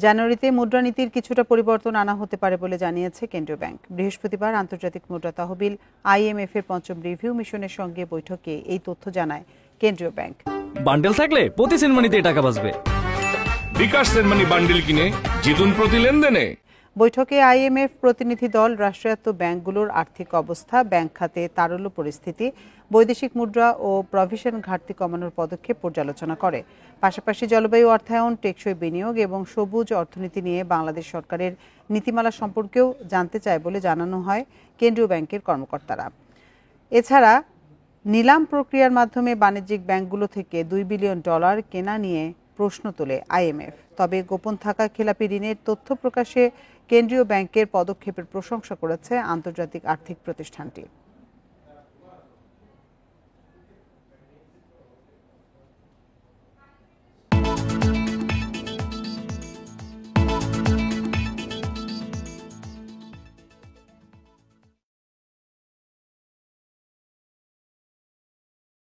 জানুয়ারিতে মুদ্রানীতির কিছুটা পরিবর্তন আনা হতে পারে বলে জানিয়েছে কেন্দ্রীয় ব্যাংক। বৃহস্পতিবার আন্তর্জাতিক মুদ্রা তহবিল IMF এর পঞ্চম রিভিউ মিশনের সঙ্গে বৈঠকে এই তথ্য জানায় কেন্দ্রীয় ব্যাংক। বান্ডেল থাকলে প্রতি সেনমানিতে টাকা বাঁচবে। বিকাশ সেনমানি বান্ডেল কিনে জিতুন প্রতি লেনদেনে। বৈঠকে IMF প্রতিনিধি দল রাষ্ট্রায়ত্ত ব্যাংকগুলোর আর্থিক অবস্থা, ব্যাংক খাতে তারল্য পরিস্থিতি, বৈদেশিক মুদ্রা ও প্রভিশন ঘাটতি কমানোর পদক্ষেপ পর্যালোচনা করে। পাশাপাশি জলবায়ু অর্থায়ন, টেকসই বিনিয়োগ এবং সবুজ অর্থনীতি নিয়ে বাংলাদেশ সরকারের নীতিমালা সম্পর্কেও জানতে চায় বলে জানানো হয় কেন্দ্রীয় ব্যাংকের কর্মকর্তারা। এছাড়া নিলাম প্রক্রিয়ার মাধ্যমে বাণিজ্যিক ব্যাংকগুলো থেকে $2 বিলিয়ন কেনা নিয়ে প্রশ্ন তোলে IMF। তবে গোপন থাকা খেলাপি ঋণের তথ্য প্রকাশে কেন্দ্রীয় ব্যাংকের পদক্ষেপের প্রশংসা করেছে আন্তর্জাতিক আর্থিক প্রতিষ্ঠানটি।